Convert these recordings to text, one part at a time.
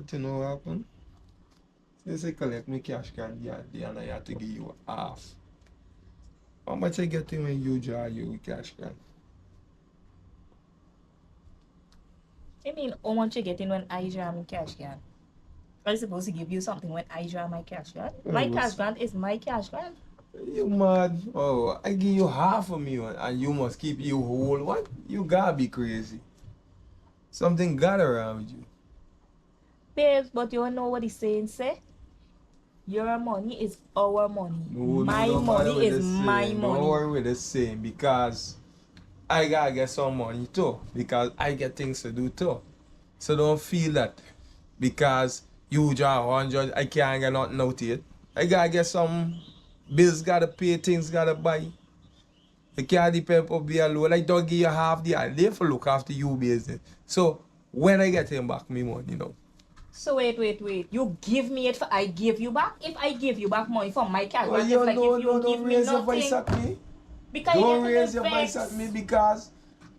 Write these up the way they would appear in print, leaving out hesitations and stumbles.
want to know what happened? Since I collect my cash card the other day and I had to give you half. How much I get in when you draw your cash card? I mean, how much you getting when I draw my cash card? I'm supposed to give you something when I draw my cash card. My cash card is my cash card. You mad? Oh, I give you half of me and you must keep you whole. What? You gotta be crazy. Something got around you. Babes, but you know what the saying say? Your money is our money. My money is my money. Don't worry with the same because I gotta get some money too. Because I get things to do too. So don't feel that because you draw 100, I can't get nothing out of it. I gotta get some bills, gotta pay, things gotta buy. You can't depend on me alone. I don't give you half the idea for look after you business. So when I get him back me money, you know. So wait. You give me it for I give you back? If I give you back money from my cash, Well, it's you like know, if you don't give me raise your voice nothing. at me. Because Don't you raise your voice at me because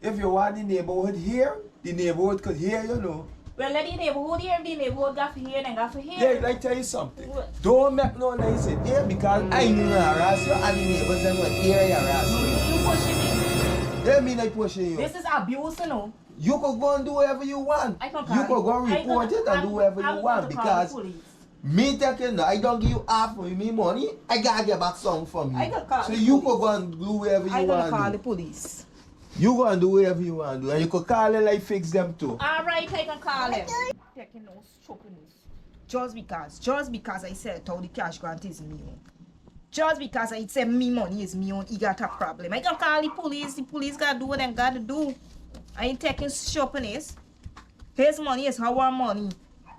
if you want the neighborhood here, the neighborhood could hear you know. Well, let the neighborhood here, the neighborhood got for here and got for here. Yeah, like tell you something. Don't make no noise in here because I know harass you and the neighbors and what area harass you. You pushing me. They mean I pushing you. This is abuse, you know. You could go and do whatever you want. I can You could go and report it and do whatever you want because me taking I don't give you half of me money, I gotta get back some from you. So you could go and do whatever you want. I gotta call the police. You go and do whatever you want to do and you could call them like fix them too. Alright, I can call them. Taking no stupidness. Just because I said how the cash grant is me own. Just because I said me money is me own, he got a problem. I can call the police gotta do what they gotta do. I ain't taking stupidness. His money is our money.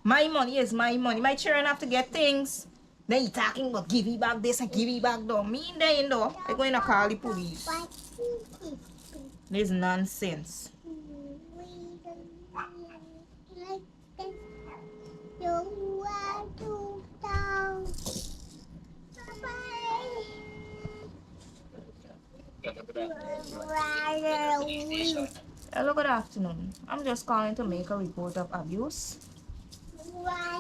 My money is my money. My children have to get things. Then he talking about give me back this and give me back that. Me there, you know. They're going to call the police. This is nonsense. Hello, good afternoon. I'm just calling to make a report of abuse. Mama.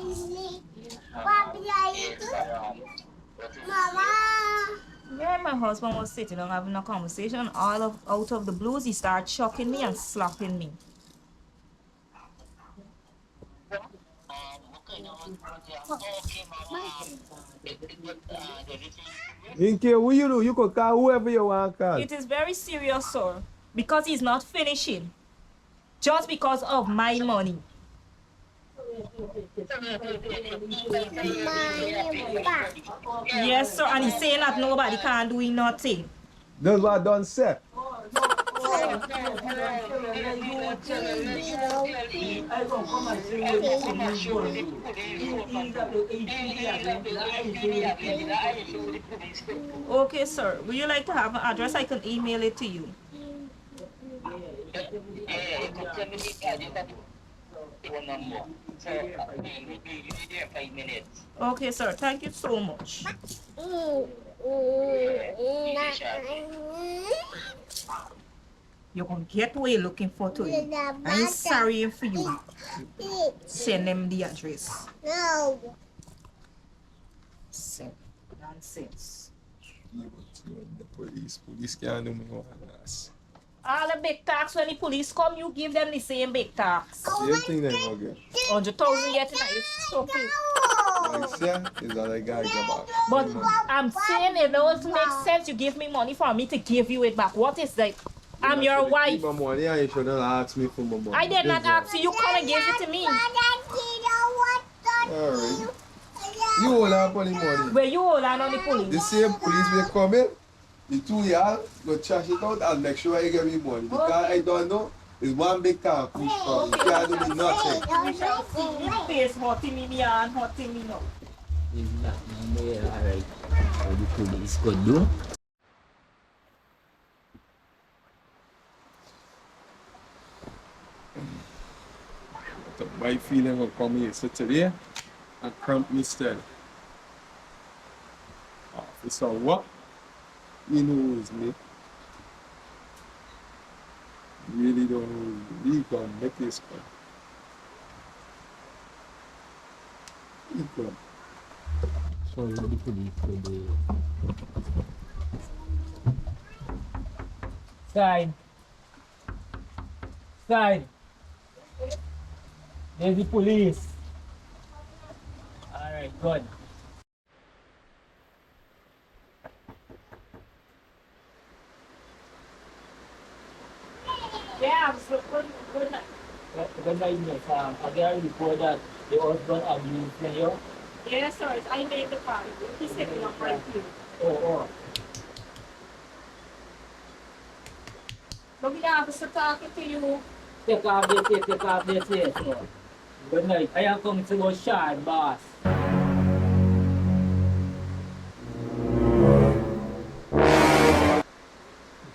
Yeah, my husband was sitting and having a conversation. Out of the blues, he started shocking me and slapping me. In case what you do, you could call whoever you want to call. It is very serious, sir, because he's not finishing. Just because of my money. Yes, sir, and he's saying that nobody can do nothing. That's what I done said. Okay, sir. Would you like to have an address? I can email it to you. Okay, sir. Thank you so much. You're going to get what you're looking for to you. I'm sorry for you. Send them the address. No. Nonsense. The police can't do me one last. All the big tax, when the police come, you give them the same big tax. Same thing they will get. 100,000 yet tonight is stupid. Like say, is that I gotta get back. But I'm saying it don't make sense. You give me money for me to give you it back. What is that? I'm your wife. My money, I should not ask me for my money. I did not ask you. You come and give it to me. Alright. You hold on for the money. Where you hold on the police? The same police will come in, the two y'all go trash it out and make sure I get me money. Because I don't know, it's one big car push for you. Can't do me nothing. We shall see. Your face hurting me, me and hurting me now. Alright. So the police could do. My feeling will come here. So today, I cramp me steady. Officer what? He knows me. Really don't know. He gonna make this one. So the police will be. Side. Side. There's the police. Alright, good. Yeah, so Good night, miss. I get a report that the husband abused you. yes, sir. I made the call. He set me up right here. Oh. But the officer talking to you. Take off this, yes. Good night. I am coming to go shard, boss.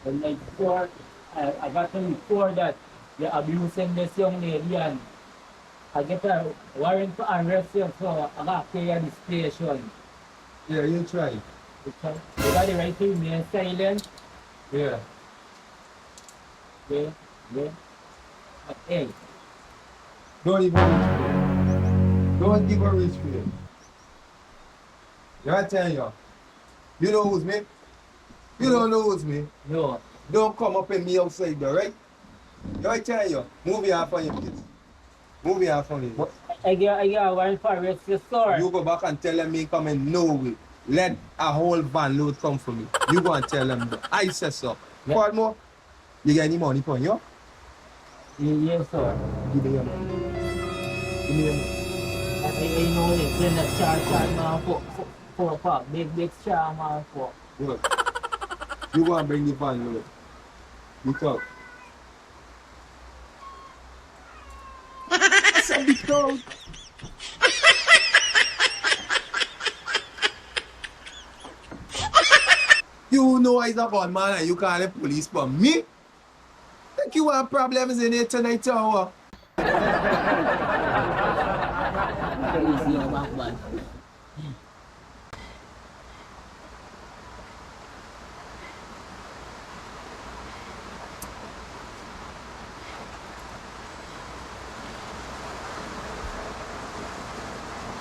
Good night, sir. I got to report that you're abusing this young lady and I get a warrant for arrest you, so I got to pay at the station. Yeah, you try. You got the right to remain silent? Yeah. Yeah. But hey, Don't even reach for it. Don't even reach for it. You I tell you. You know who's me? You don't know who's me. no. Don't come up in me outside there, right? You I tell you. Move your hand from your place. Move your hand from your place. I get a warrant for arrest you, sir. You go back and tell them me coming no way. Let a whole van load come for me. You go and tell them that. I say so. Yeah. What more? You get any money for you? Yes, sir. Give me your money. Give me your money. I know it's in the charge man for big charge man for. Good. You go and bring the van load. You talk. That's a big dog. You know he's a bad man and you call the police for me? Think you have problems in here tonight, tower? Easy on that man.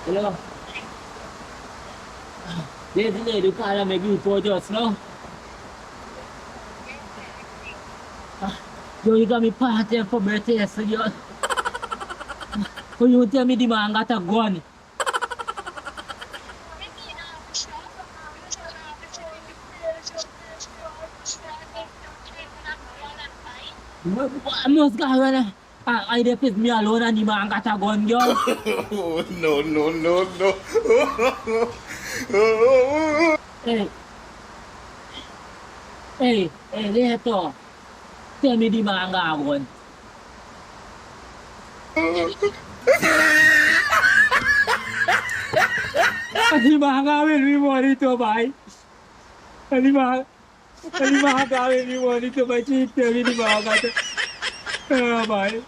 Hello. There's a lady who can't make you for just now. Yo, you got me party for birthday, so you. So you tell me the man got a gun. What must go on? I left me alone and the man got a gun, yo. Oh, no. Hey, Leto. Tell me the man got a gun. The man got me money to buy. The man got me money to buy. Tell me the man got a buy.